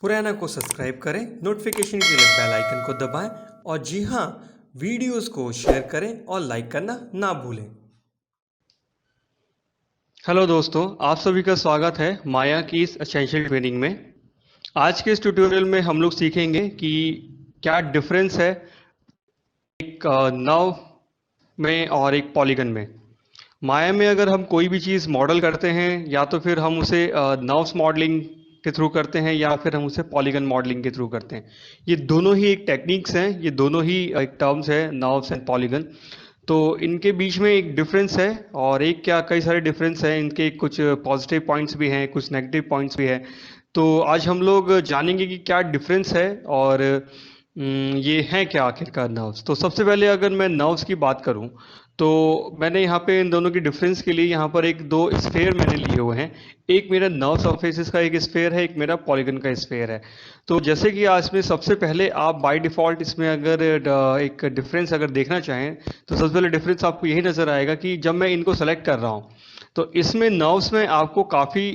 पुराना को सब्सक्राइब करें, नोटिफिकेशन के लिए बेल आइकन को दबाएं और जी हाँ, वीडियोस को शेयर करें और लाइक करना ना भूलें। हेलो दोस्तों, आप सभी का स्वागत है माया की इस एसेंशियल ट्रेनिंग में। आज के इस ट्यूटोरियल में हम लोग सीखेंगे कि क्या डिफरेंस है एक नव में और एक पॉलीगन में। माया में अगर हम कोई भी चीज़ मॉडल करते हैं या तो फिर हम उसे नर्व्स मॉडलिंग के थ्रू करते हैं या फिर हम उसे पॉलीगन मॉडलिंग के थ्रू करते हैं। ये दोनों ही एक टेक्निक्स हैं, ये दोनों ही एक टर्म्स है, नर्व्स एंड पॉलीगन। तो इनके बीच में एक डिफरेंस है और एक क्या कई सारे डिफरेंस हैं, इनके कुछ पॉजिटिव पॉइंट्स भी हैं, कुछ नेगेटिव पॉइंट्स भी हैं। तो आज हम लोग जानेंगे कि क्या डिफरेंस है और ये हैं क्या आखिरकार नर्व्स। तो सबसे पहले अगर मैं नर्व्स की बात करूं तो मैंने यहाँ पे इन दोनों की डिफरेंस के लिए यहाँ पर एक दो स्फेयर मैंने लिए हुए हैं। एक मेरा नर्व सरफेसेस का एक स्फेयर है, एक मेरा पॉलीगन का स्फेयर है। तो जैसे कि आज में सबसे पहले आप बाय डिफ़ॉल्ट इसमें अगर एक डिफरेंस अगर देखना चाहें तो सबसे पहले डिफरेंस आपको यही नज़र आएगा कि जब मैं इनको सेलेक्ट कर रहा हूँ तो इसमें नर्व्स में आपको काफ़ी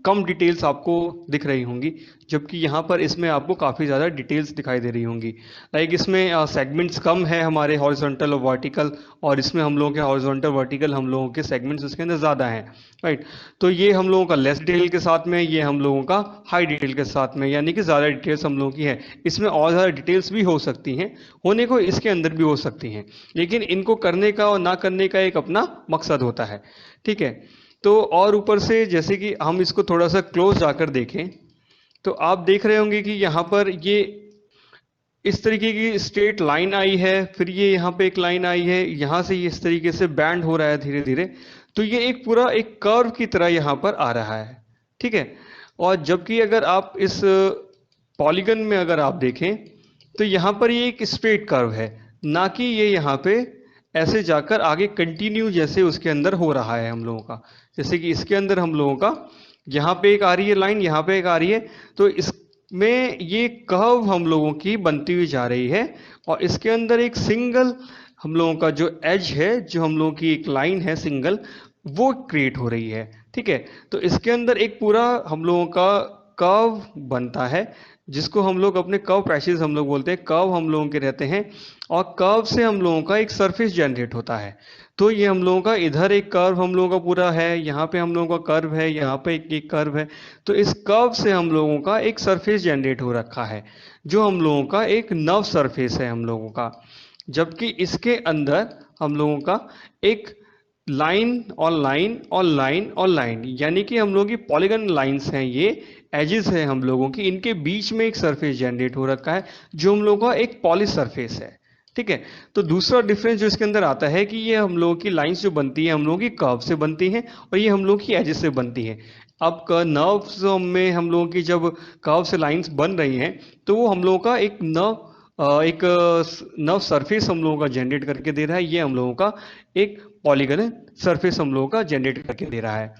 कम डिटेल्स आपको दिख रही होंगी, जबकि यहाँ पर इसमें आपको काफ़ी ज़्यादा डिटेल्स दिखाई दे रही होंगी। लाइक इसमें सेगमेंट्स कम है हमारे हॉरिजॉन्टल और वर्टिकल, और इसमें हम लोगों के हॉरिजॉन्टल वर्टिकल हम लोगों के सेगमेंट्स उसके अंदर ज़्यादा हैं। राइट। तो ये हम लोगों का लेस डिटेल के साथ में, ये हम लोगों का हाई डिटेल के साथ में, यानी कि ज़्यादा डिटेल्स हम लोगों की है। इसमें और ज़्यादा डिटेल्स भी हो सकती हैं, होने को इसके अंदर भी हो सकती हैं, लेकिन इनको करने का और ना करने का एक अपना मकसद होता है। ठीक है। तो और ऊपर से जैसे कि हम इसको थोड़ा सा क्लोज जाकर देखें तो आप देख रहे होंगे कि यहाँ पर ये इस तरीके की स्ट्रेट लाइन आई है, फिर ये यहाँ पे एक लाइन आई है, यहाँ से ये इस तरीके से बैंड हो रहा है धीरे धीरे। तो ये एक पूरा एक कर्व की तरह यहाँ पर आ रहा है। ठीक है। और जबकि अगर आप इस पॉलीगन में अगर आप देखें तो यहाँ पर ये एक स्ट्रेट कर्व है, ना कि ये यहाँ पे ऐसे जाकर आगे कंटिन्यू जैसे उसके अंदर हो रहा है हम लोगों का। जैसे कि इसके अंदर हम लोगों का यहाँ पे एक आ रही है लाइन, यहाँ पे एक आ रही है, तो इसमें ये कर्व हम लोगों की बनती हुई जा रही है। और इसके अंदर एक सिंगल हम लोगों का जो एज है, जो हम लोगों की एक लाइन है सिंगल, वो क्रिएट हो रही है। ठीक है। तो इसके अंदर एक पूरा हम लोगों का कर्व बनता है, जिसको हम लोग अपने कर्व पैचेस हम लोग बोलते हैं। कर्व हम लोगों के रहते हैं और कर्व से हम लोगों का एक सरफेस जनरेट होता है। तो ये हम लोगों का इधर एक कर्व हम लोगों का पूरा है, यहाँ पे हम लोगों का कर्व है, यहाँ पे एक कर्व है। तो इस कर्व से हम लोगों का एक सरफेस जनरेट हो रखा है, जो हम लोगों का एक नव सरफेस है हम लोगों का। जबकि इसके अंदर हम लोगों का एक लाइन और लाइन और लाइन और लाइन, यानी कि हम लोगों की पॉलीगन लाइंस हैं, ये एजेस हैं हम लोगों की, इनके बीच में एक सरफेस जनरेट हो रखा है, जो हम लोगों का एक पॉलिश सरफेस है। ठीक है। तो दूसरा डिफरेंस जो इसके अंदर आता है कि ये हम लोगों की लाइंस जो बनती हैं हम लोगों की कर्व से बनती हैं और ये हम लोगों की एजेस से बनती हैं। अब नर्व्स में हम लोगों की जब कर्व से लाइंस बन रही हैं तो वो हम लोगों का एक एक नर्व सरफेस हम लोगों का जनरेट करके दे रहा है, ये हम लोगों का एक पॉलीगन सरफेस हम लोगों का जनरेट करके दे रहा है।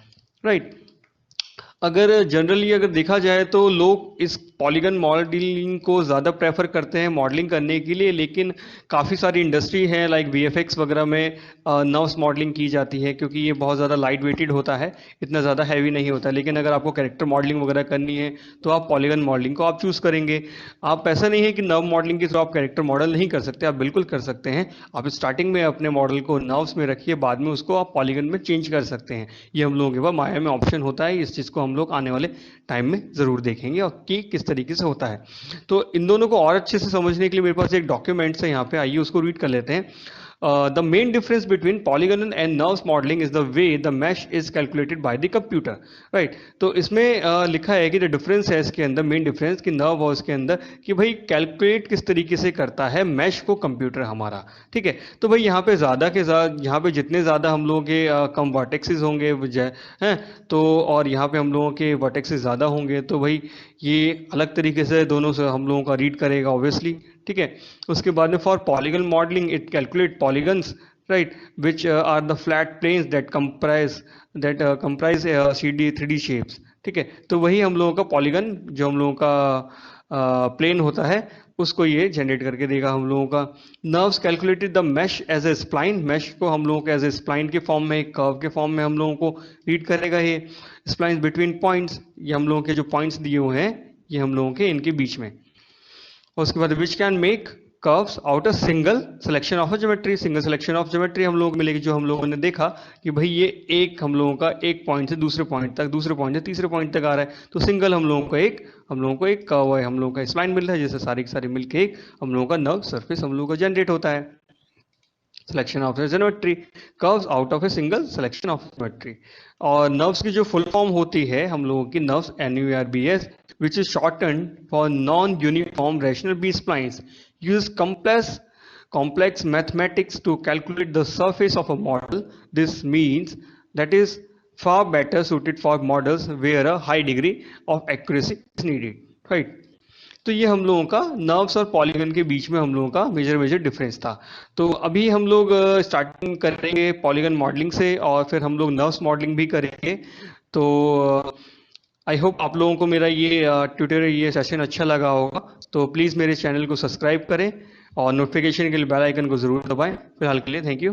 राइट। अगर जनरली अगर देखा जाए तो लोग इस पॉलीगन मॉडलिंग को ज़्यादा प्रेफर करते हैं मॉडलिंग करने के लिए, लेकिन काफ़ी सारी इंडस्ट्री है लाइक वीएफएक्स वगैरह में नर्व्स मॉडलिंग की जाती है, क्योंकि ये बहुत ज़्यादा लाइट वेटेड होता है, इतना ज़्यादा हैवी नहीं होता। लेकिन अगर आपको कैरेक्टर मॉडलिंग वगैरह करनी है तो आप पॉलीगन मॉडलिंग को आप चूज़ करेंगे। आप ऐसा नहीं है कि नर्व मॉडलिंग के थ्रू आप कैरेक्टर मॉडल नहीं कर सकते, आप बिल्कुल कर सकते हैं। आप स्टार्टिंग में अपने मॉडल को नर्व्स में रखिए, बाद में उसको आप पॉलीगन में चेंज कर सकते हैं। ये हम लोगों के पास माया में ऑप्शन होता है। इस चीज़ को हम लोग आने वाले टाइम में ज़रूर देखेंगे और कि किस तरीके से होता है। तो इन दोनों को और अच्छे से समझने के लिए मेरे पास एक डॉक्यूमेंट है यहाँ पे, आइए उसको रीड कर लेते हैं। The main difference between polygonal and NURBS modeling is the way the mesh is calculated by the computer. Right. तो इसमें लिखा है कि जो डिफरेंस है इसके अंदर, मेन डिफरेंस कि नर्व और उसके अंदर, कि भाई कैलकुलेट किस तरीके से करता है मैश को कंप्यूटर हमारा। ठीक है। तो भाई यहाँ पे ज़्यादा के ज़्यादा, यहाँ पे जितने ज़्यादा हम लोगों के कम वर्टेक्सेस होंगे हैं, तो और यहाँ पे हम लोगों के वर्टेक्सेस ज़्यादा होंगे, तो भाई ये अलग तरीके से दोनों से हम लोगों का रीड करेगा ऑब्वियसली। ठीक है। उसके बाद में for polygon modelling it calculate polygons, right, which are the flat planes that comprise C D 3D shapes. ठीक है। तो वही हम लोगों का पॉलीगन जो हम लोगों का प्लेन होता है उसको ये जनरेट करके देगा हम लोगों का। NURBS calculated the mesh as a spline, mesh को हम लोगों को एज ए स्प्लाइन के फॉर्म में, एक कर्व के फॉर्म में हम लोगों को रीड करेगा ये। स्प्लाइन बिटवीन पॉइंट्स, ये हम लोगों के जो पॉइंट्स दिए हुए हैं ये हम लोगों के इनके बीच में। और उसके बाद which can make curves out a single selection of a geometry. Single selection of geometry हम लोगों को मिलेगी, जो हम लोगों ने देखा कि भाई ये एक हम लोगों का एक पॉइंट से दूसरे पॉइंट तक, दूसरे पॉइंट से तीसरे पॉइंट तक आ रहा है, तो सिंगल हम लोगों को एक कर्व है, हम लोगों का स्पाइन मिल रहा है, जैसे सारी की सारी मिलके एक हम लोगों का नर्व सरफेस हम लोगों का जनरेट होता है। Selection of geometry curves out of a single selection of geometry. और नर्व्स की जो फुल फॉर्म होती है हम लोगों की nerves NURBS, which is shortened for non-uniform rational B-splines, use complex mathematics to calculate the surface of a model. This means that is far better suited for models where a high degree of accuracy is needed, right? तो ये हम लोगों का nerves और polygon के बीच में हम लोगों का मेजर डिफरेंस था। तो अभी हम लोग स्टार्टिंग करेंगे पॉलीगन मॉडलिंग से, और फिर हम लोग नर्व्स मॉडलिंग भी करेंगे। तो आई होप आप लोगों को मेरा ये ट्यूटोरियल, ये सेशन अच्छा लगा होगा। तो प्लीज़ मेरे चैनल को सब्सक्राइब करें और नोटिफिकेशन के लिए बेल आइकन को ज़रूर दबाएं। फिलहाल के लिए थैंक यू।